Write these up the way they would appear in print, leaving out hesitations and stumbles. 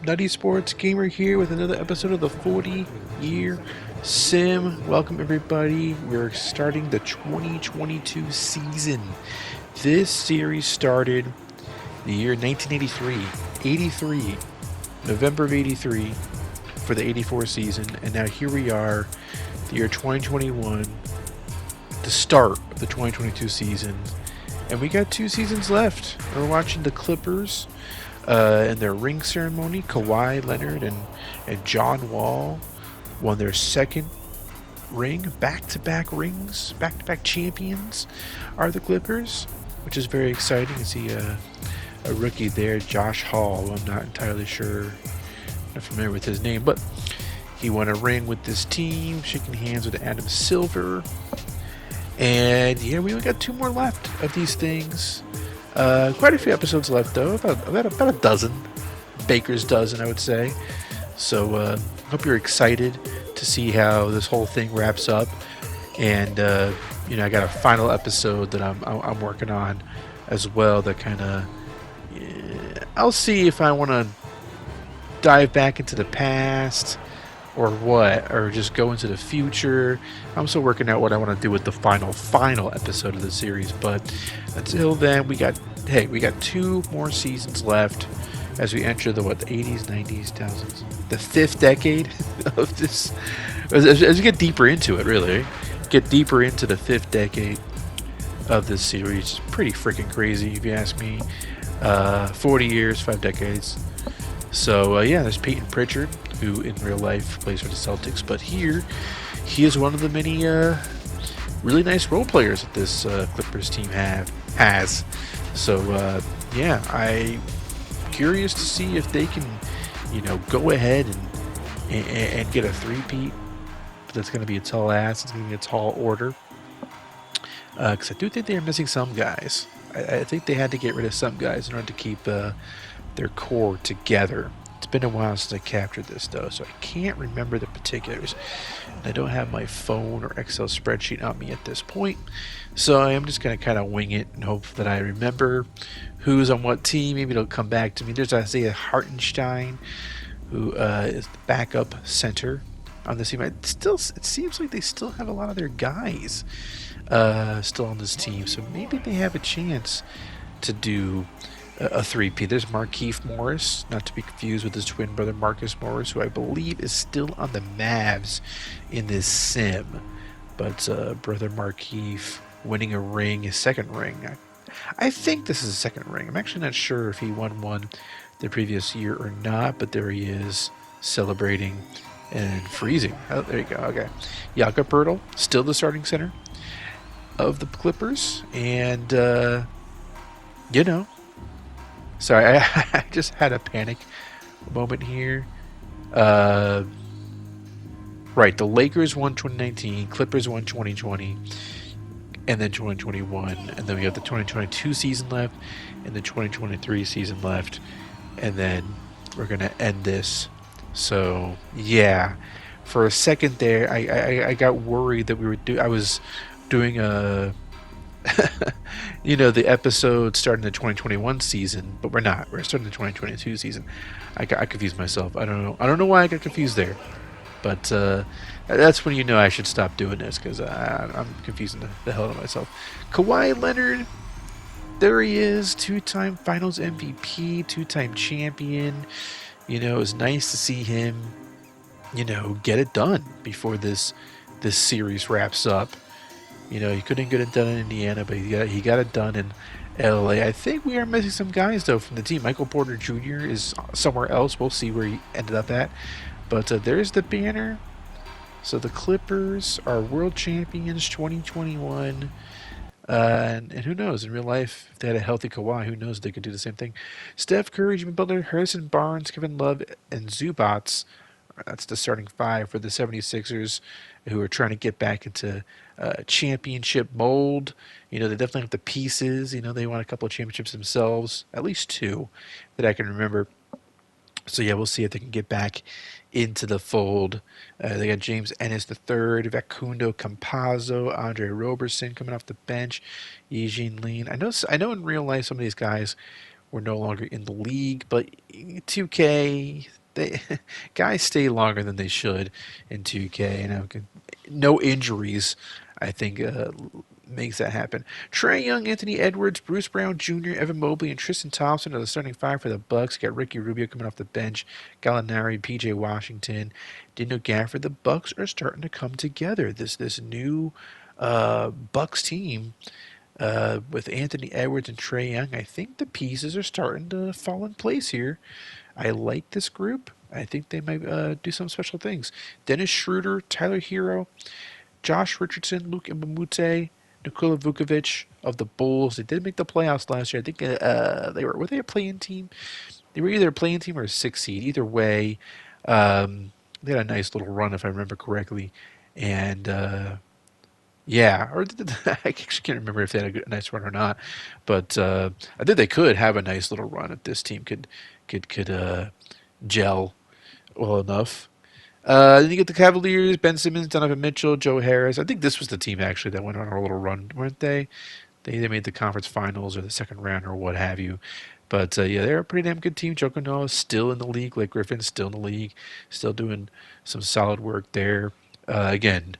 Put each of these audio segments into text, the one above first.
Nutty Sports Gamer here with another episode of the 40-Year Sim. Welcome, everybody. We're starting the 2022 season. This series started the year 1983, 83, November of 83 for the 84 season, and now here we are, the year 2021, the start of the 2022 season, and we got 2 seasons left. We're watching the Clippers in their ring ceremony. Kawhi Leonard and John Wall won their second ring, back-to-back rings, back-to-back champions are the Clippers, which is very exciting to see a rookie there, Josh Hall. I'm not entirely sure, not familiar with his name, but he won a ring with this team, shaking hands with Adam Silver. And yeah, we only got 2 more left of these things. Quite a few episodes left, though. About a dozen. Baker's dozen, I would say. So, hope you're excited to see how this whole thing wraps up. And, I got a final episode that I'm working on as well that kind of... I'll see if I want to dive back into the past or what, or just go into the future. I'm still working out what I want to do with the final episode of the series, but until then, we got 2 more seasons left as we enter the 80s, 90s, 2000s, the 5th decade of this. As you get deeper into it, really, get deeper into the 5th decade of this series. It's pretty freaking crazy, if you ask me. 40 years, 5 decades. So, there's Peyton Pritchard, who in real life plays for the Celtics, but here he is one of the many really nice role players that this Clippers team has. So, I'm curious to see if they can, go ahead and get a three-peat. But that's going to be a tall ask. It's going to be a tall order. Because I do think they're missing some guys. I think they had to get rid of some guys in order to keep their core together. It's been a while since I captured this, though, so I can't remember the particulars. And I don't have my phone or Excel spreadsheet on me at this point, so I am just going to kind of wing it and hope that I remember who's on what team. Maybe it'll come back to me. There's Isaiah Hartenstein, who is the backup center on this team. It seems like they still have a lot of their guys still on this team, so maybe they have a chance to do a three-peat. There's Markieff Morris, not to be confused with his twin brother Marcus Morris, who I believe is still on the Mavs in this sim. But brother Markieff winning a ring, his second ring. I think this is his second ring. I'm actually not sure if he won one the previous year or not, but there he is celebrating and freezing. Oh, there you go. Okay. Jakob Poeltl, still the starting center of the Clippers, and sorry, I just had a panic moment here. Right, the Lakers won 2019, Clippers won 2020, and then 2021, and then we have the 2022 season left, and the 2023 season left, and then we're gonna end this. So yeah, for a second there, I got worried that I was doing a the episode starting the 2021 season, but we're not. We're starting the 2022 season. I confused myself. I don't know why I got confused there, but that's when I should stop doing this, because I'm confusing the hell out of myself. Kawhi Leonard, there he is, 2-time Finals MVP, 2-time champion. It was nice to see him, get it done before this series wraps up. He couldn't get it done in Indiana, but he got it done in LA. I think we are missing some guys, though, from the team. Michael Porter Jr. is somewhere else. We'll see where he ended up at. But there's the banner. So the Clippers are world champions 2021. And who knows, in real life, if they had a healthy Kawhi, who knows, they could do the same thing. Steph Curry, Jimmy Butler, Harrison Barnes, Kevin Love, and Zubats. That's the starting 5 for the 76ers, who are trying to get back into championship mold. They definitely have the pieces. They won a couple of championships themselves, at least 2 that I can remember. So yeah, we'll see if they can get back into the fold. They got James Ennis III, Facundo Campazzo, Andre Roberson coming off the bench, Eugene Lean. I know in real life some of these guys were no longer in the league. But 2K, they guys stay longer than they should in 2K. No injuries, I think, makes that happen. Trae Young, Anthony Edwards, Bruce Brown Jr., Evan Mobley, and Tristan Thompson are the starting five for the Bucks. Got Ricky Rubio coming off the bench, Gallinari, P.J. Washington, Daniel Gafford. The Bucks are starting to come together. This new Bucks team with Anthony Edwards and Trae Young. I think the pieces are starting to fall in place here. I like this group. I think they might do some special things. Dennis Schroeder, Tyler Hero, Josh Richardson, Luke Mbamute, Nikola Vukovic of the Bulls. They did make the playoffs last year. I think were they a play-in team? They were either a play-in team or a 6 seed. Either way, they had a nice little run if I remember correctly. And yeah, or I actually can't remember if they had a nice run or not. But I think they could have a nice little run if this team could gel well enough. Then you get the Cavaliers, Ben Simmons, Donovan Mitchell, Joe Harris. I think this was the team actually that went on a little run, weren't they? They made the conference finals or the second round or what have you. But yeah, they're a pretty damn good team. Joe Noah still in the league. Blake Griffin's still in the league. Still doing some solid work there. Again,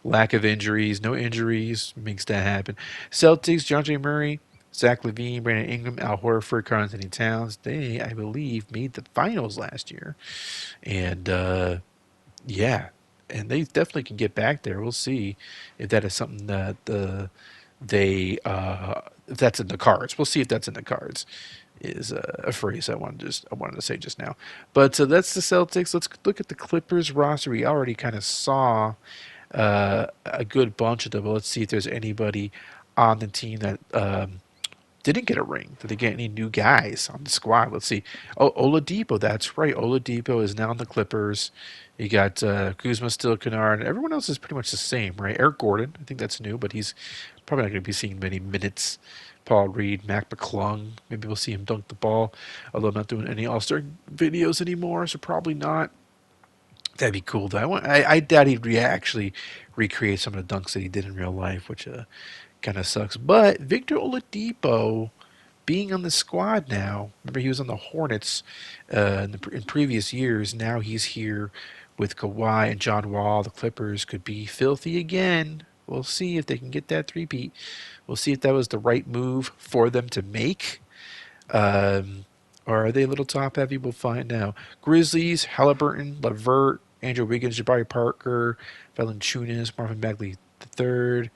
lack of injuries. No injuries makes that happen. Celtics, DeAndre Murray, Zach LaVine, Brandon Ingram, Al Horford, Karl Anthony Towns. They, I believe, made the finals last year. And yeah, and they definitely can get back there. We'll see if that is something that they if that's in the cards. We'll see if that's in the cards. Is a phrase I wanted to say just now. But that's the Celtics. Let's look at the Clippers roster. We already kind of saw a good bunch of them. But let's see if there's anybody on the team that didn't get a ring. Did they get any new guys on the squad? Let's see. Oh, Oladipo. That's right. Oladipo is now on the Clippers. You got Kuzma still, Kennard. Everyone else is pretty much the same, right? Eric Gordon. I think that's new, but he's probably not going to be seeing many minutes. Paul Reed, Mac McClung. Maybe we'll see him dunk the ball, although I'm not doing any All-Star videos anymore, so probably not. That'd be cool, though. I doubt he'd actually recreate some of the dunks that he did in real life, which kind of sucks. But Victor Oladipo being on the squad now, remember he was on the Hornets in previous years. Now he's here with Kawhi and John Wall. The Clippers could be filthy again. We'll see if they can get that three-peat. We'll see if that was the right move for them to make. Or are they a little top-heavy? We'll find out. Grizzlies, Halliburton, LeVert, Andrew Wiggins, Jabari Parker, Valanciunas, Marvin Bagley III.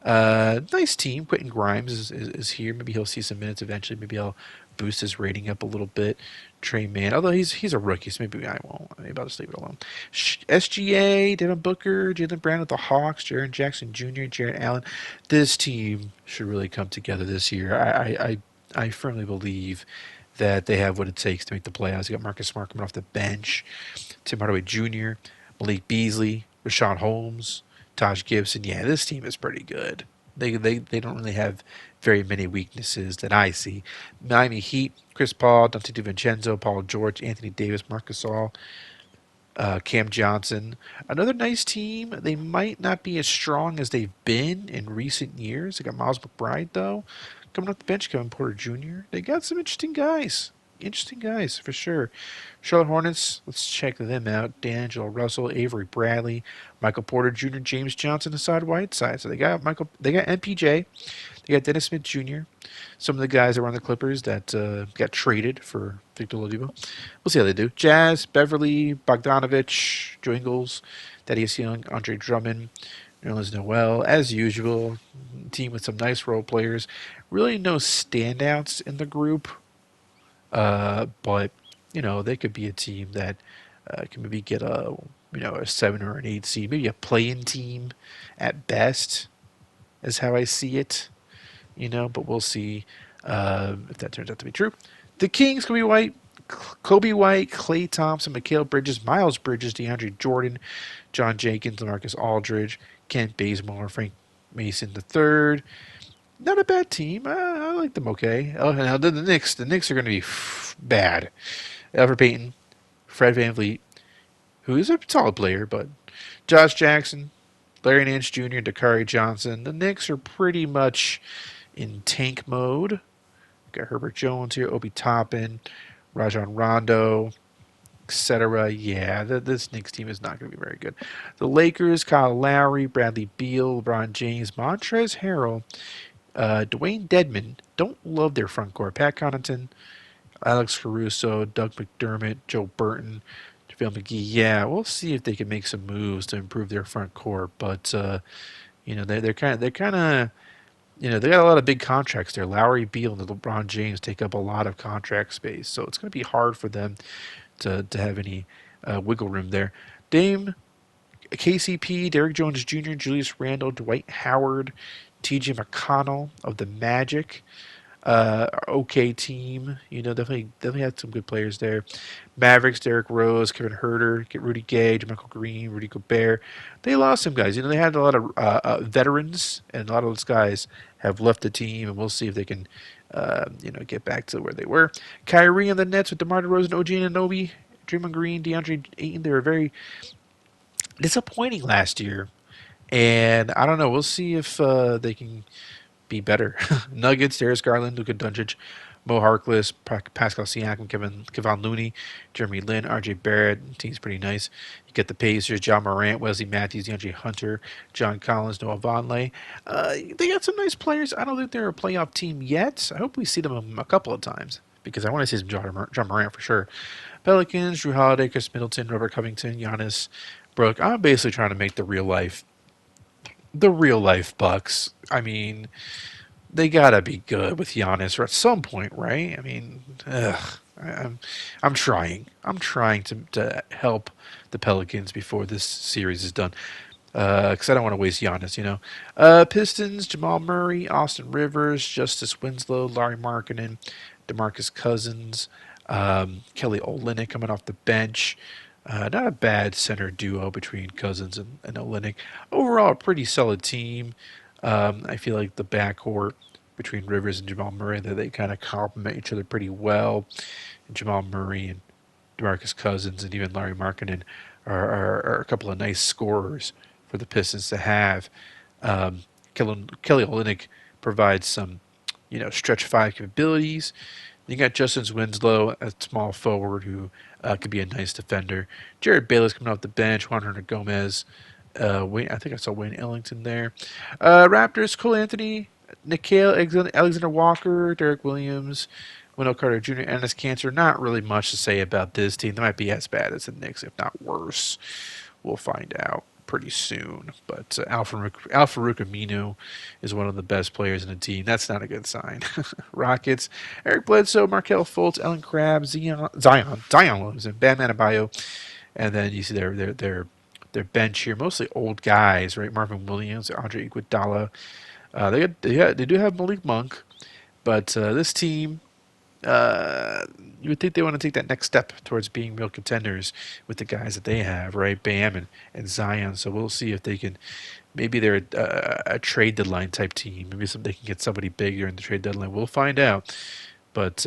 Nice team. Quentin Grimes is here. Maybe he'll see some minutes eventually. Maybe I'll boost his rating up a little bit. Trey Mann, although he's a rookie, so maybe I won't. Maybe I'll just leave it alone. SGA, Devin Booker, Jaylen Brown with the Hawks, Jaren Jackson Jr., Jarrett Allen. This team should really come together this year. I firmly believe that they have what it takes to make the playoffs. You got Marcus Smart coming off the bench, Tim Hardaway Jr., Malik Beasley, Rashawn Holmes, Taj Gibson. Yeah, this team is pretty good. They don't really have very many weaknesses that I see. Miami Heat, Chris Paul, Dante DiVincenzo, Paul George, Anthony Davis, Marc Gasol, Cam Johnson. Another nice team. They might not be as strong as they've been in recent years. They got Miles McBride, though, coming off the bench, Kevin Porter Jr. They got some interesting guys. Interesting guys, for sure. Charlotte Hornets, let's check them out. D'Angelo Russell, Avery Bradley, Michael Porter Jr., James Johnson, Hassan Whiteside. So they got MPJ, they got Dennis Smith Jr., some of the guys that were on the Clippers that got traded for Victor Oladipo. We'll see how they do. Jazz, Beverly, Bogdanovich, Joe Ingles, Thaddeus Young, Andre Drummond, Nerlens Noel, as usual. Team with some nice role players. Really no standouts in the group. But they could be a team that can maybe get a 7 or an 8 seed, maybe a play-in team at best, is how I see it. But we'll see if that turns out to be true. The Kings, Kobe White, Klay Thompson, Mikal Bridges, Miles Bridges, DeAndre Jordan, John Jenkins, LaMarcus Aldridge, Kent Bazemore, Frank Mason III. Not a bad team. I like them okay. Oh, now the Knicks. The Knicks are going to be bad. Elfrid Payton, Fred VanVleet, who is a solid player, but Josh Jackson, Larry Nance Jr., Dakari Johnson. The Knicks are pretty much in tank mode. Got Herbert Jones here, Obi Toppin, Rajon Rondo, etc. Yeah, this Knicks team is not going to be very good. The Lakers, Kyle Lowry, Bradley Beal, LeBron James, Montrezl Harrell, Dwayne Dedman. Don't love their front court. Pat Connaughton, Alex Caruso, Doug McDermott, Joe Burton, JaVale McGee. Yeah, we'll see if they can make some moves to improve their front court. But they're kind of they got a lot of big contracts there. Lowry, Beal, and LeBron James take up a lot of contract space, so it's going to be hard for them to have any wiggle room there. Dame, KCP, Derrick Jones Jr., Julius Randle, Dwight Howard, T.J. McConnell of the Magic. Okay team. Definitely had some good players there. Mavericks, Derrick Rose, Kevin Herter, get Rudy Gay, JaMychal Green, Rudy Gobert. They lost some guys. They had a lot of veterans, and a lot of those guys have left the team, and we'll see if they can, get back to where they were. Kyrie and the Nets with DeMar DeRozan, OG Anunoby, Draymond Green, DeAndre Ayton. They were very disappointing last year, and I don't know. We'll see if they can be better. Nuggets, Darius Garland, Luka Doncic, Mo Harkless, Pascal Siakam, Kevon Looney, Jeremy Lin, RJ Barrett. Team's pretty nice. You get the Pacers, John Morant, Wesley Matthews, DeAndre Hunter, John Collins, Noah Vonleh. They got some nice players. I don't think they're a playoff team yet. I hope we see them a couple of times because I want to see some John Morant for sure. Pelicans, Drew Holiday, Chris Middleton, Robert Covington, Giannis, Brooke. I'm basically trying to make the real life Bucks. I mean, they gotta be good with Giannis at some point, right? I mean, I'm trying. I'm trying to help the Pelicans before this series is done, because I don't want to waste Giannis. Pistons: Jamal Murray, Austin Rivers, Justice Winslow, Larry Markkinen, DeMarcus Cousins, Kelly Olynyk coming off the bench. Not a bad center duo between Cousins and Olynyk. Overall, a pretty solid team. I feel like the backcourt between Rivers and Jamal Murray, that they kind of complement each other pretty well. And Jamal Murray and DeMarcus Cousins and even Larry Markkinen are a couple of nice scorers for the Pistons to have. Kelly Olynyk provides some, stretch five capabilities. You got Justice Winslow, a small forward who could be a nice defender. Jared Bayless coming off the bench. Juan Hernan Gomez. I think I saw Wayne Ellington there. Raptors: Cole Anthony, Alexander Walker, Derek Williams, Wendell Carter Jr., Ennis Cancer. Not really much to say about this team. They might be as bad as the Knicks, if not worse. We'll find out pretty soon. But Al-Farouq Aminu is one of the best players in the team. That's not a good sign. Rockets: Eric Bledsoe, Markelle Fultz, Ellen Crabb, Zion Williamson, Bam Adebayo, and then you see their bench here, mostly old guys, right? Marvin Williams, Andre Iguodala. They do have Malik Monk, but this team, you would think they want to take that next step towards being real contenders with the guys that they have, right? Bam and Zion. So we'll see if they can. Maybe they're a trade deadline type team. Maybe they can get somebody big during the trade deadline. We'll find out. But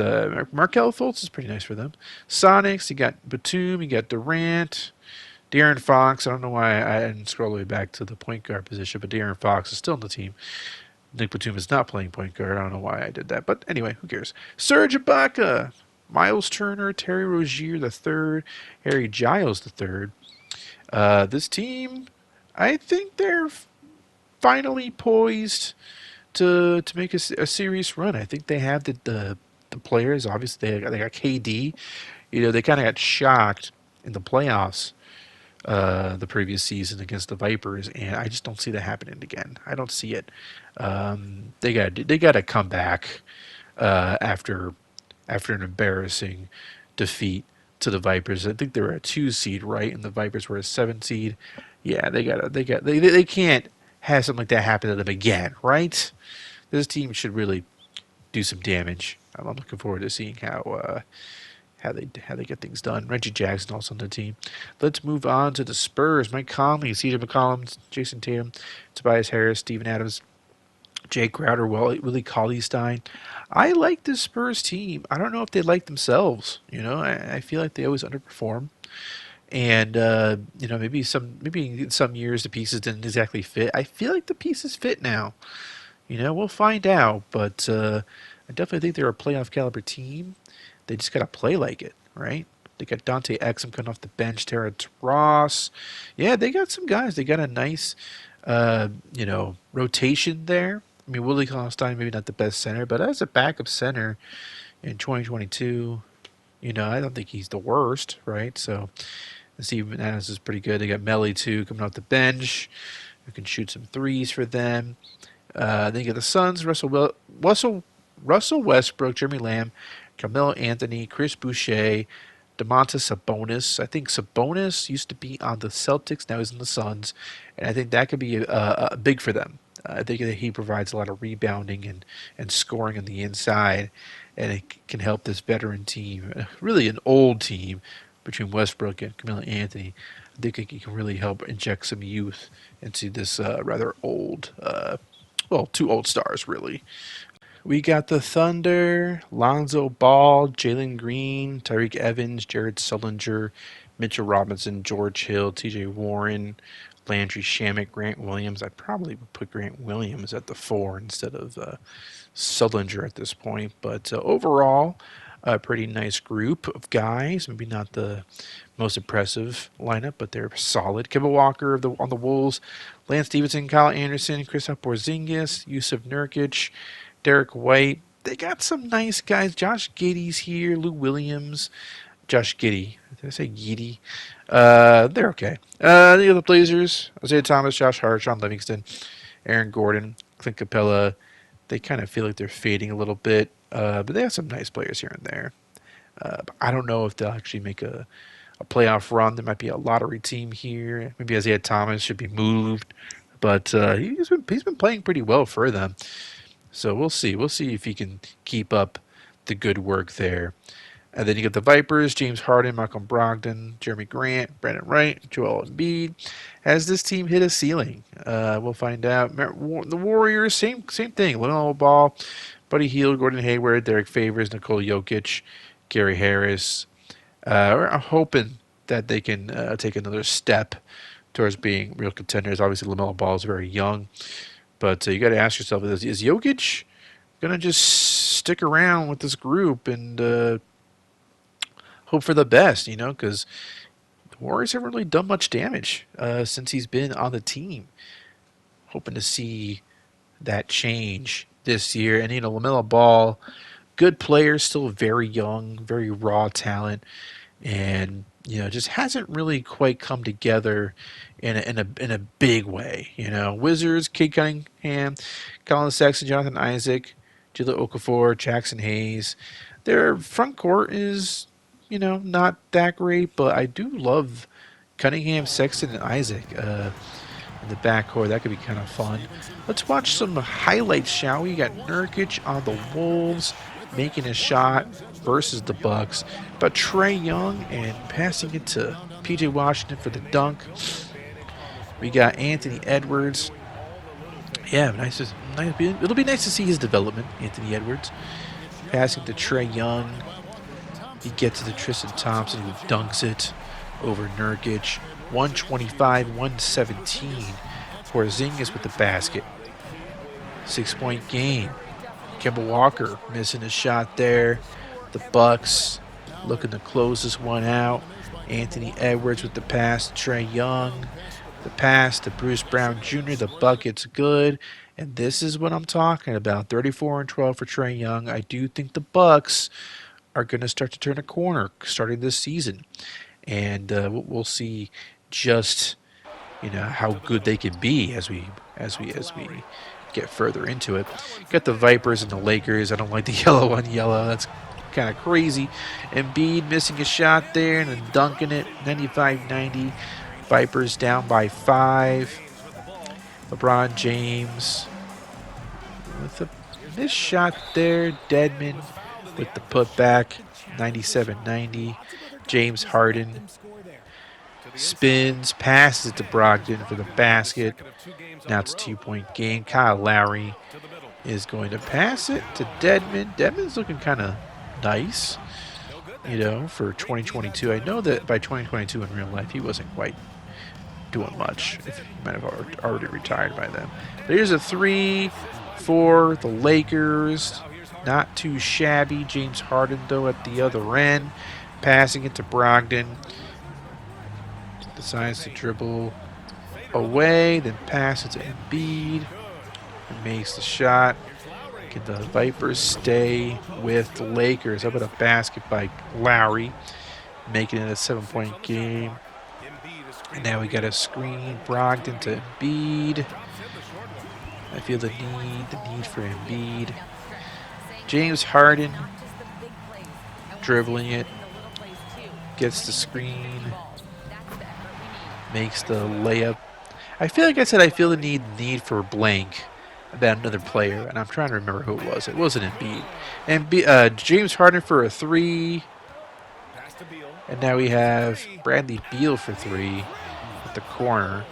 Markelle Fultz is pretty nice for them. Sonics, you got Batum, you got Durant. De'Aaron Fox, I don't know why I didn't scroll all the way back to the point guard position, but De'Aaron Fox is still in the team. Nick Batum is not playing point guard. I don't know why I did that. But anyway, who cares? Serge Ibaka, Miles Turner, Terry Rozier III, Harry Giles III. This team, I think they're finally poised to make a serious run. I think they have the players. Obviously, they got KD. They kind of got shocked in the playoffs the previous season against the Vipers, and I just don't see that happening again. I don't see it. They got to come back after an embarrassing defeat to the Vipers. I think they were a 2 seed, right, and the Vipers were a 7 seed. Yeah, they can't have something like that happen to them again, right? This team should really do some damage. I'm looking forward to seeing how they get things done. Reggie Jackson also on the team. Let's move on to the Spurs. Mike Conley, C.J. McCollum, Jason Tatum, Tobias Harris, Steven Adams, Jake Crowder, Willie Cauley-Stein. I like this Spurs team. I don't know if they like themselves. I feel like they always underperform. And maybe in some years the pieces didn't exactly fit. I feel like the pieces fit now. We'll find out. But I definitely think they're a playoff caliber team. They just got to play like it, right? They got Dante Exum coming off the bench, Terrence Ross. Yeah, they got some guys. They got a nice, rotation there. I mean, Willie Constein, maybe not the best center, but as a backup center in 2022, I don't think he's the worst, right? So, Steve Bananas is pretty good. They got Melly, too, coming off the bench, who can shoot some threes for them. Then you got the Suns, Russell Westbrook, Jeremy Lamb, Carmelo Anthony, Chris Boucher, Domantas Sabonis. I think Sabonis used to be on the Celtics, now he's in the Suns, and I think that could be big for them. I think that he provides a lot of rebounding and scoring on the inside, and it can help this veteran team, really an old team, between Westbrook and Carmelo Anthony. I think he can really help inject some youth into this rather old, two old stars, really. We got the Thunder, Lonzo Ball, Jalen Green, Tyreek Evans, Jared Sullinger, Mitchell Robinson, George Hill, TJ Warren, Landry Shamet, Grant Williams. I probably would put Grant Williams at the 4 instead of Sullinger at this point. But overall, a pretty nice group of guys. Maybe not the most impressive lineup, but they're solid. Kemba Walker on the Wolves, Lance Stevenson, Kyle Anderson, Kristaps Porzingis, Yusuf Nurkic, Derek White. They got some nice guys. Josh Giddey's here. Lou Williams. Josh Giddey. Did I say Giddey? They're okay. The other Blazers. Isaiah Thomas, Josh Hart, Sean Livingston, Aaron Gordon, Clint Capella. They kind of feel like they're fading a little bit. But they have some nice players here and there. But I don't know if they'll actually make a playoff run. There might be a lottery team here. Maybe Isaiah Thomas should be moved. But he's been playing pretty well for them. So we'll see. We'll see if he can keep up the good work there. And then you got the Vipers, James Harden, Malcolm Brogdon, Jeremy Grant, Brandon Wright, Joel Embiid. Has this team hit a ceiling? We'll find out. The Warriors, same thing. LaMelo Ball, Buddy Hield, Gordon Hayward, Derek Favors, Nikola Jokic, Gary Harris. We're hoping that they can take another step towards being real contenders. Obviously, LaMelo Ball is very young. But you got to ask yourself, is Jokic going to just stick around with this group and hope for the best, because the Warriors haven't really done much damage since he's been on the team. Hoping to see that change this year. And, LaMelo Ball, good player, still very young, very raw talent. And, just hasn't really quite come together in a big way. Wizards, Cade Cunningham, Colin Sexton, Jonathan Isaac, Jila Okafor, Jackson Hayes. Their front court is, not that great, but I do love Cunningham, Sexton, and Isaac in the backcourt. That could be kind of fun. Let's watch some highlights, shall we? You got Nurkic on the Wolves making a shot versus the Bucks, but Trae Young and passing it to P.J. Washington for the dunk. We got Anthony Edwards. Yeah, it'll be nice to see his development, Anthony Edwards. Passing to Trae Young. He gets to the Tristan Thompson, who dunks it over Nurkic. 125-117. Porzingis with the basket. 6-point game. Kemba Walker missing a shot there. The Bucks looking to close this one out. Anthony Edwards with the pass to Trae Young. The pass to Bruce Brown Jr. The bucket's good. And this is what I'm talking about. 34-12 for Trae Young. I do think the Bucks are going to start to turn a corner starting this season. And we'll see just how good they can be as we get further into it. Got the Vipers and the Lakers. I don't like the yellow on yellow. That's kind of crazy. Embiid missing a shot there and then dunking it. 95-90. Vipers down by 5. LeBron James with a missed shot there. Dedmon with the putback. 97-90. James Harden spins, passes it to Brogdon for the basket. Now it's a 2-point game. Kyle Lowry is going to pass it to Dedmon. Dedmon's looking kind of nice, for 2022. I know that by 2022 in real life, he wasn't quite doing much. He might have already retired by then. But here's a 3 for the Lakers. Not too shabby. James Harden, though, at the other end. Passing it to Brogdon. Decides to dribble away, then pass it to Embiid. And makes the shot. Can the Vipers stay with the Lakers? How about a basket by Lowry? Making it a 7-point game. And now we got a screen. Brogdon to Embiid. I feel the need for Embiid. James Harden dribbling it. Gets the screen. Makes the layup. I feel like I said I feel the need for blank about another player, and I'm trying to remember who it was. It wasn't Embiid. And James Harden for a 3. And now we have Bradley Beal for 3 at the corner.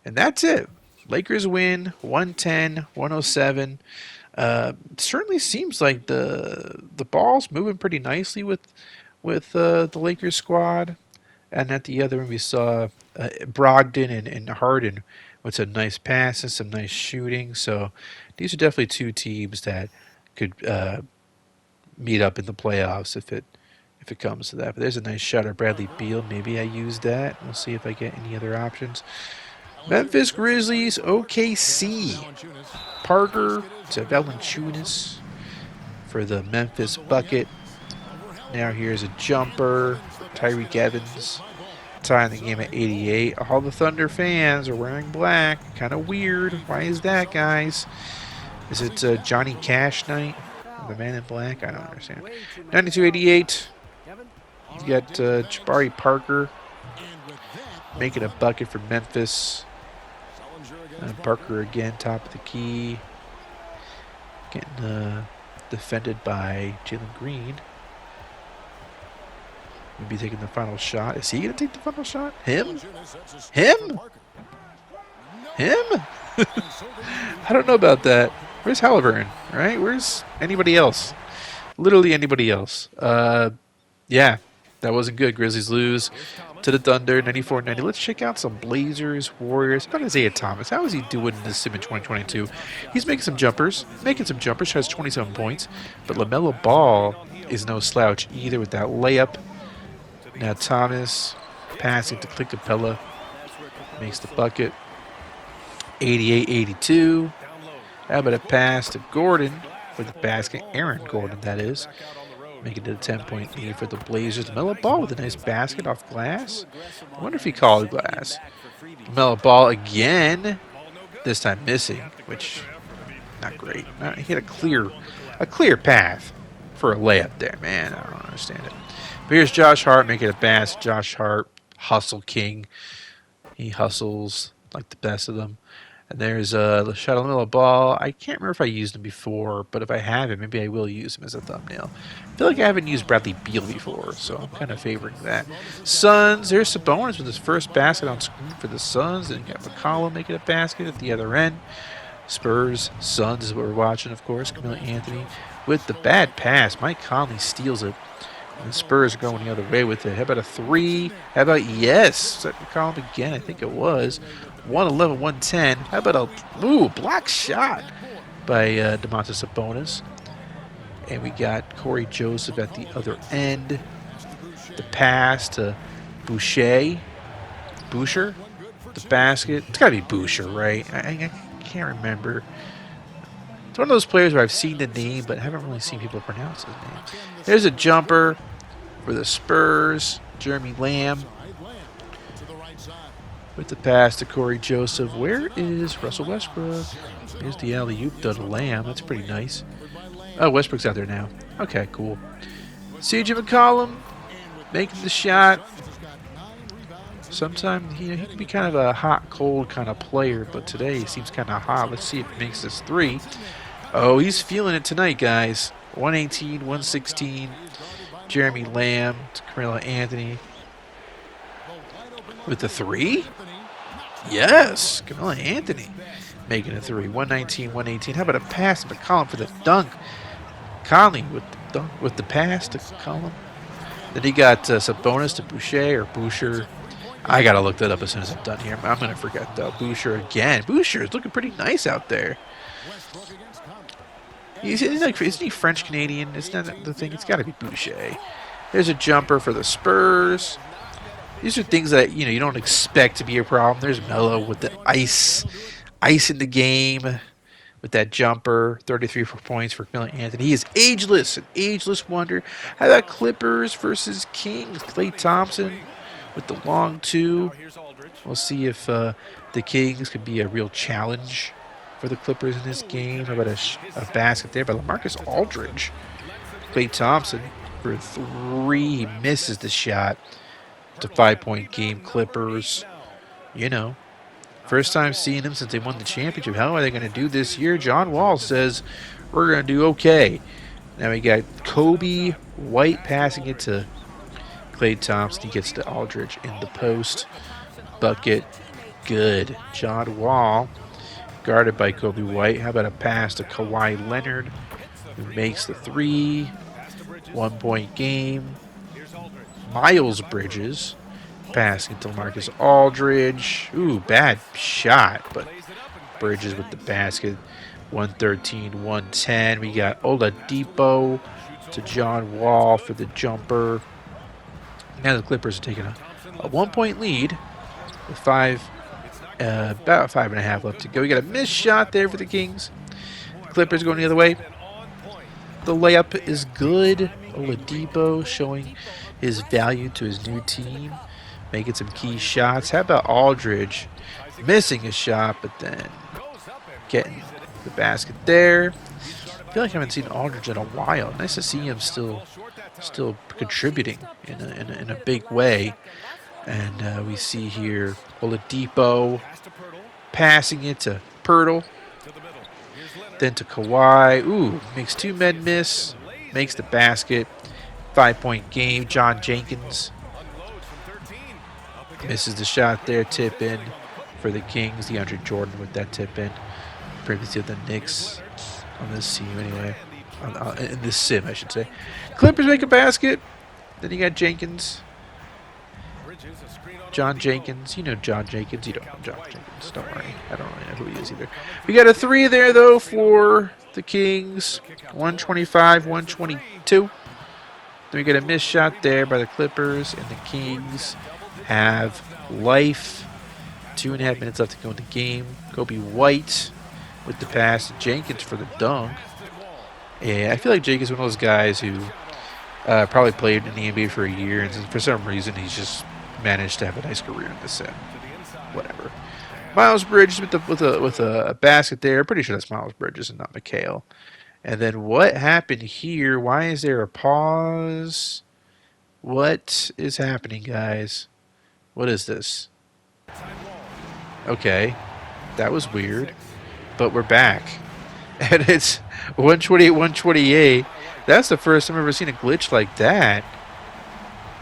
And that's it. Lakers win 110-107. Certainly seems like the ball's moving pretty nicely with the Lakers squad. And at the other one, we saw Brogdon and Harden with some nice passes, some nice shooting. So these are definitely two teams that could meet up in the playoffs if it comes to that. But there's a nice shot of Bradley Beal. Maybe I use that. We'll see if I get any other options. Memphis Grizzlies, OKC. Parker to Valanciunas for the Memphis bucket. Now here's a jumper. Tyreek Evans tying the game at 88. All the Thunder fans are wearing black. Kind of weird. Why is that, guys? Is it Johnny Cash night? The man in black? I don't understand. 92-88. You got Jabari Parker making a bucket for Memphis. Parker again, top of the key. Getting defended by Jalen Green. Maybe taking the final shot. Is he going to take the final shot? Him? Him? Him? I don't know about that. Where's Halliburton? Right? Where's anybody else? Literally anybody else. Yeah, that wasn't good. Grizzlies lose to the Thunder, 94-90. Let's check out some Blazers, Warriors. How about Isaiah Thomas? How is he doing in this sim in 2022? He's making some jumpers. Has 27 points. But LaMelo Ball is no slouch either with that layup. Now Thomas passing to Clint Capella. Makes the bucket. 88-82. How about a pass to Gordon for the basket? Aaron Gordon, that is. Making it a 10-point lead for the Blazers. LaMelo Ball with a nice basket off glass. I wonder if he called glass. LaMelo Ball again. This time missing, which not great. He had a clear path for a layup there, man. I don't understand it. But here's Josh Hart making a basket. Josh Hart, hustle king. He hustles like the best of them. And there's LaMelo Ball. I can't remember if I used him before, but if I haven't, maybe I will use him as a thumbnail. I feel like I haven't used Bradley Beal before, so I'm kind of favoring that. Suns, there's Sabonis with his first basket on screen for the Suns. And you got McCollum making a basket at the other end. Spurs, Suns is what we're watching, of course. Camille Anthony with the bad pass. Mike Conley steals it. And the Spurs are going the other way with it. How about a 3? How about, yes, set McCollum again, I think it was. 111-110. How about a block shot by Domantas Sabonis. And we got Corey Joseph at the other end. The pass to Boucher. The basket. It's got to be Boucher, right? I can't remember. It's one of those players where I've seen the name, but haven't really seen people pronounce his name. There's a jumper for the Spurs. Jeremy Lamb with the pass to Corey Joseph. Where is Russell Westbrook? Here's the alley-oop to Lamb. That's pretty nice. Oh, Westbrook's out there now. Okay, cool. CJ McCollum making the shot. Sometimes he can be kind of a hot, cold kind of player, but today he seems kind of hot. Let's see if he makes this 3. Oh, he's feeling it tonight, guys. 118, 116. Jeremy Lamb to Camille Anthony with the 3. Yes, Camille Anthony making a 3. 119, 118. How about a pass to McCollum for the dunk? Conley with the dunk, with the pass to McCollum. Then he got Sabonis to Boucher. I got to look that up as soon as I'm done here. I'm going to forget, though. Boucher again. Boucher is looking pretty nice out there. Isn't he French Canadian? Isn't that the thing? It's got to be Boucher. There's a jumper for the Spurs. These are things that you don't expect to be a problem. There's Melo with the ice in the game with that jumper. 33 for points for Miller Anthony. He is ageless, an ageless wonder. How about Clippers versus Kings? Klay Thompson with the long two. We'll see if the Kings could be a real challenge for the Clippers in this game. How about a basket there by LaMarcus Aldridge? Klay Thompson for 3. He misses the shot. It's a 5-point game. Clippers, first time seeing him since they won the championship. How are they going to do this year? John Wall says we're going to do okay. Now we got Kobe White passing it to Klay Thompson. He gets to Aldridge in the post. Bucket. Good. John Wall guarded by Kobe White. How about a pass to Kawhi Leonard, who makes the 3. 1-point game. Miles Bridges passing to Marcus Aldridge. Ooh, bad shot, but Bridges with the basket. 113-110. We got Oladipo to John Wall for the jumper. Now the Clippers are taking a 1-point lead with about 5.5 left to go. We got a missed shot there for the Kings. Clippers going the other way. The layup is good. Oladipo showing his value to his new team, making some key shots. How about Aldridge missing a shot, but then getting the basket there? I feel like I haven't seen Aldridge in a while. Nice to see him still contributing in a big way. And we see here Oladipo passing it to Pirtle. Then to Kawhi. Ooh, makes 2 men miss. Makes the basket. 5-point game. John Jenkins misses the shot there. Tip in for the Kings. DeAndre Jordan with that tip in. Previously the Knicks on this team anyway. In this sim, I should say. Clippers make a basket. Then you got Jenkins. John Jenkins. You know John Jenkins. You don't know John Jenkins. Don't worry. I don't really know who he is either. We got a 3 there, though, for the Kings. 125, 122. Then we get a missed shot there by the Clippers. And the Kings have life. 2.5 minutes left to go in the game. Kobe White with the pass. Jenkins for the dunk. And I feel like Jenkins is one of those guys who probably played in the NBA for a year. And for some reason, he's just managed to have a nice career in the sim. Whatever. Miles Bridges with a basket there. Pretty sure that's Miles Bridges and not McHale. And then what happened here? Why is there a pause? What is happening, guys? What is this? Okay, that was weird. But we're back. And it's 128, 128. That's the first time I've ever seen a glitch like that.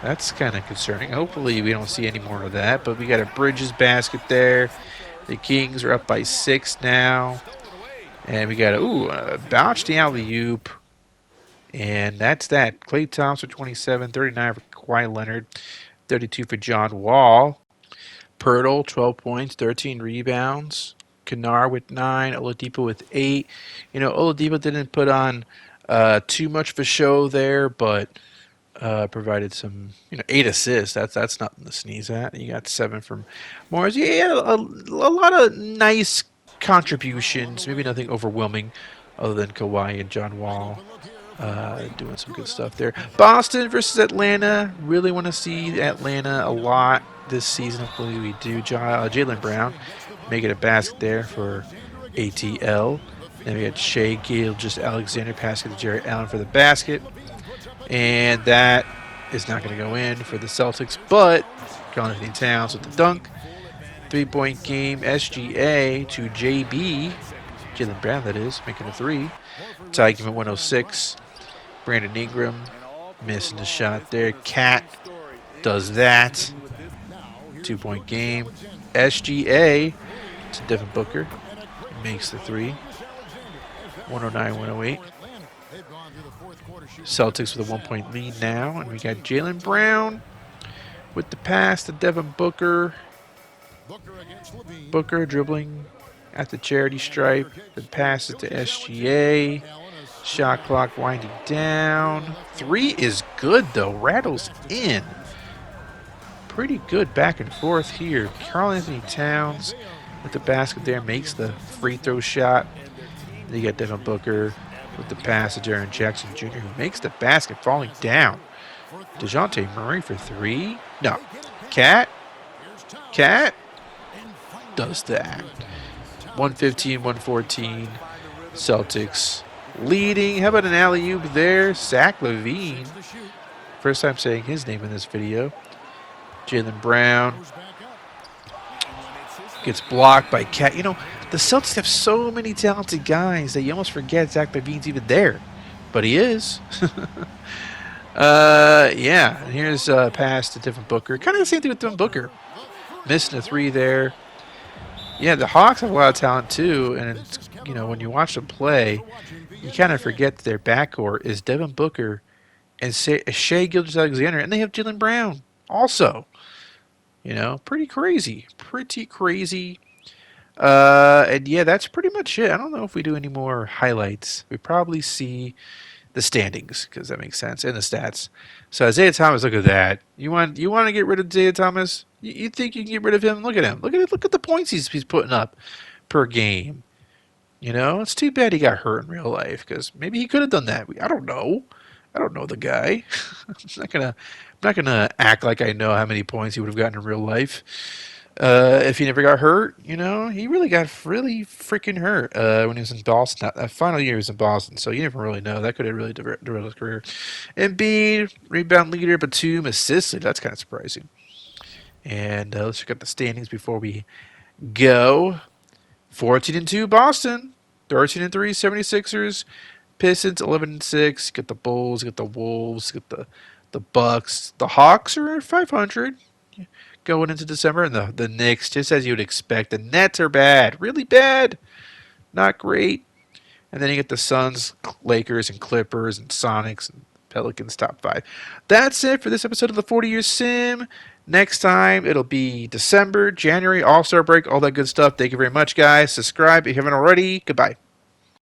That's kind of concerning. Hopefully we don't see any more of that. But we got a Bridges basket there. The Kings are up by 6 now. And we got a botched the alley-oop. And that's that. Klay Thompson, 27, 39 for Kawhi Leonard, 32 for John Wall. Pirtle, 12 points, 13 rebounds. Kennard with 9, Oladipo with 8. Oladipo didn't put on too much of a show there, but provided some, 8 assists. That's nothing to sneeze at. You got 7 from Morris. Yeah, a lot of nice contributions. Maybe nothing overwhelming other than Kawhi and John Wall doing some good stuff there. Boston versus Atlanta. Really want to see Atlanta a lot this season. Hopefully we do. Jaylen Brown making a basket there for ATL. Then we got Shea Gilgeous-Alexander passing to Jarrett Allen for the basket. And that is not going to go in for the Celtics, but Carl-Anthony Towns with the dunk. 3-point game. SGA to JB. Jaylen Brown, that is, making a 3. Tie game at 106. Brandon Ingram missing the shot there. Cat does that. 2-point game. SGA to Devin Booker. Makes the 3. 109-108. Celtics with a 1-point lead now. And we got Jaylen Brown with the pass to Devin Booker. Booker dribbling at the charity stripe. The pass it to SGA. Shot clock winding down. 3 is good, though. Rattles in. Pretty good back and forth here. Karl Anthony Towns with the basket there makes the free throw shot. Then you got Devin Booker with the pass to Jaren Jackson Jr., who makes the basket falling down. DeJounte Murray for 3. No. Cat does that. 115, 114. Celtics leading. How about an alley-oop there? Zach LaVine. First time saying his name in this video. Jaylen Brown gets blocked by Cat. You know, the Celtics have so many talented guys that you almost forget Zach LaVine's even there. But he is. Yeah. And here's a pass to Devin Booker. Kind of the same thing with Devin Booker. Missing a 3 there. Yeah, the Hawks have a lot of talent too, and it's, you know, when you watch them play, you kind of forget that their backcourt is Devin Booker and Shai Gilgeous-Alexander, and they have Jaylen Brown also. You know, pretty crazy. And yeah, that's pretty much it. I don't know if we do any more highlights. We probably see the standings, because that makes sense, and the stats. So Isaiah Thomas, look at that. You want to get rid of Isaiah Thomas? You think you can get rid of him? Look at him. Look at the points he's putting up per game. You know, it's too bad he got hurt in real life, because maybe he could have done that. I don't know. I don't know the guy. I'm not gonna act like I know how many points he would have gotten in real life. If he never got hurt, you know, he really got freaking hurt when he was in Boston. That final year he was in Boston, so you never really know. That could have really derailed his career. Embiid, rebound leader, Batum, assist leader. That's kind of surprising. And let's check out the standings before we go. 14-2 Boston, 13-3 76ers, Pistons 11-6. Get the Bulls, get the Wolves, get the Bucks. The Hawks are at 500. Going into December, and the Knicks, just as you would expect. The Nets are bad. Really bad. Not great. And then you get the Suns, Lakers, and Clippers, and Sonics, and Pelicans top 5. That's it for this episode of the 40-Year Sim. Next time, it'll be December, January, All-Star break, all that good stuff. Thank you very much, guys. Subscribe if you haven't already. Goodbye.